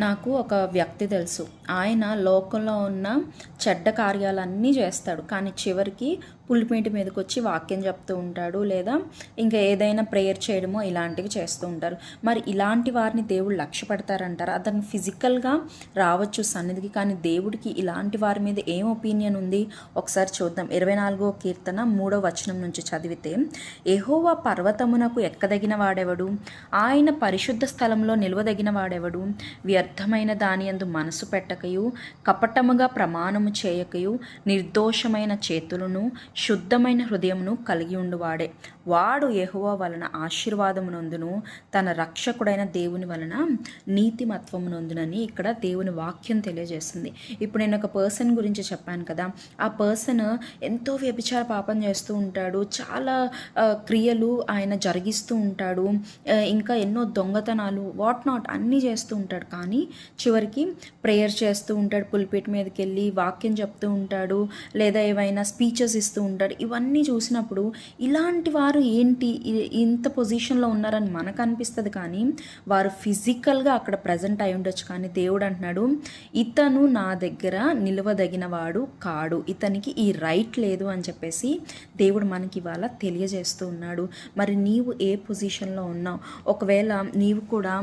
నాకు ఒక వ్యక్తి తెలుసు. ఆయన లోకంలో ఉన్న చెడ్డ కార్యాలన్నీ చేస్తాడు. కానీ చివరికి పులిపేంటి మీదకొచ్చి వాక్యం చెప్తూ ఉంటాడు, లేదా ఇంకా ఏదైనా ప్రేయర్ చేయడమో ఇలాంటివి చేస్తూ ఉంటారు. మరి ఇలాంటి వారిని దేవుడు లక్ష్య పెడతారంటారు. అతను ఫిజికల్గా రావచ్చు సన్నిధికి, కానీ దేవుడికి ఇలాంటి వారి మీద ఏం ఒపీనియన్ ఉంది ఒకసారి చూద్దాం. 24వ కీర్తన 3వ వచనం నుంచి చదివితే, యెహోవా పర్వతమునకు ఎక్కదగిన వాడెవడు? ఆయన పరిశుద్ధ స్థలంలో నిలవదగిన వాడెవడు? వ్యర్థమైన దానియందు మనసు పెట్టకయు, కపటముగా ప్రమాణము చేయకయు, నిర్దోషమైన చేతులను, శుద్ధమైన హృదయమును కలిగి ఉండువాడే. వాడు యెహోవా వలన ఆశీర్వాదమునందును, తన రక్షకుడైన దేవుని వలన నీతిమత్వమునందునని ఇక్కడ దేవుని వాక్యం తెలియజేస్తుంది. ఇప్పుడు నేను ఒక పర్సన్ గురించి చెప్పాను కదా, ఆ పర్సన్ ఎంతో వ్యభిచార పాపం చేస్తూ ఉంటాడు, చాలా క్రియలు ఆయన జరిగిస్తూ ఉంటాడు, ఇంకా ఎన్నో దొంగతనాలు వాట్ నాట్ అన్నీ చేస్తూ ఉంటాడు. కానీ చివరికి ప్రేయర్ చేస్తూ ఉంటాడు, పుల్పిట్ మీదకి వెళ్ళి వాక్యం చెప్తూ ఉంటాడు, లేదా ఏవైనా స్పీచెస్ ఇస్తూ ఉంటాడు. ఇవన్నీ చూసినప్పుడు ఇలాంటి వారు ఏంటి ఇంత పొజిషన్లో ఉన్నారని మనకు అనిపిస్తుంది, కానీ వారు ఫిజికల్గా అక్కడ ప్రజెంట్ అయి ఉండొచ్చు. కానీ దేవుడు అంటున్నాడు, ఇతను నా దగ్గర నిలవదగిన వాడు కాడు, ఇతనికి ఈ రైట్ లేదు అని చెప్పేసి దేవుడు మనకి ఇవాళ తెలియజేస్తూ ఉన్నాడు. మరి నీవు ఏ పొజిషన్లో ఉన్నావు? ఒకవేళ నీవు కూడా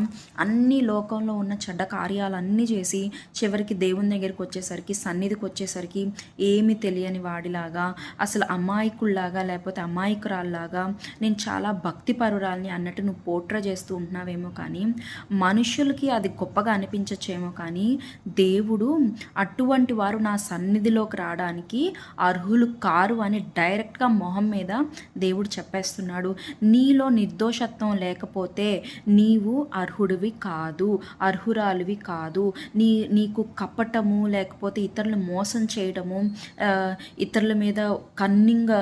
అన్ని లోకంలో ఉన్న చెడ్డ కార్యాలన్నీ చేసి చివరికి దేవుని దగ్గరికి వచ్చేసరికి, సన్నిధికి వచ్చేసరికి ఏమి తెలియని వాడిలాగా, అసలు అమాయకుల్లాగా లేకపోతే అమాయకురాల్లాగా, నేను చాలా భక్తిపరురాల్ని అన్నట్టు నువ్వు పోట్ర చేస్తూ ఉంటున్నావేమో. కానీ మనుషులకి అది గొప్పగా అనిపించచ్చేమో, కానీ దేవుడు అటువంటి వారు నా సన్నిధిలోకి రావడానికి అర్హులు కారు అని డైరెక్ట్గా మొహం మీద దేవుడు చెప్పేస్తున్నాడు. నీలో నిర్దోషత్వం లేకపోతే నీవు అర్హుడివి కాదు, అర్హురాలివి కాదు. నీకు కపటము, లేకపోతే ఇతరులు మోసం చేయడము, ఇతరుల మీద కన్నింగ్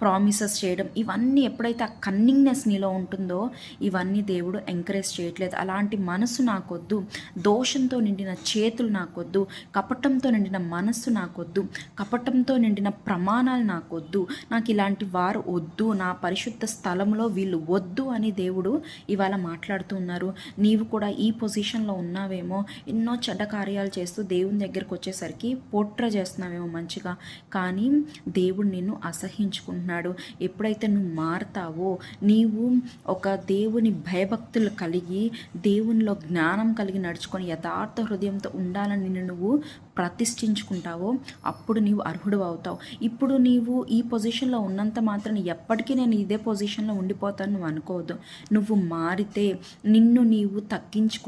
ప్రామిసెస్ చేయడం, ఇవన్నీ ఎప్పుడైతే ఆ కన్నింగ్నెస్ నీలో ఉంటుందో ఇవన్నీ దేవుడు ఎంకరేజ్ చేయట్లేదు. అలాంటి మనసు నాకొద్దు, దోషంతో నిండిన చేతులు నాకొద్దు, కపటంతో నిండిన మనస్సు నాకొద్దు, కపటంతో నిండిన ప్రమాణాలు నాకొద్దు, నాకు ఇలాంటి వారు వద్దు, నా పరిశుద్ధ స్థలంలో వీళ్ళు వద్దు అని దేవుడు ఇవాళ మాట్లాడుతున్నారు. నీవు కూడా ఈ పొజిషన్లో ఉన్నావేమో, ఎన్నో చెడ్డ కార్యాలు చేస్తూ దేవుని దగ్గరికి వచ్చేసరికి పోట్ర చేస్తున్నావేమో మంచిగా, కానీ దేవుడు నిన్ను అసహించుకుంటున్నాడు. ఎప్పుడైతే నువ్వు మారతావో, నీవు ఒక దేవుని భయభక్తులు కలిగి, దేవునిలో జ్ఞానం కలిగి నడుచుకొని యథార్థ హృదయంతో ఉండాలని నువ్వు ప్రతిష్ఠించుకుంటావో అప్పుడు నీవు అర్హుడు అవుతావు. ఇప్పుడు నీవు ఈ పొజిషన్లో ఉన్నంత మాత్రం ఎప్పటికీ నేను ఇదే పొజిషన్లో ఉండిపోతాను నువ్వు అనుకోవద్దు. నువ్వు మారితే, నిన్ను నీవు తగ్గించుకో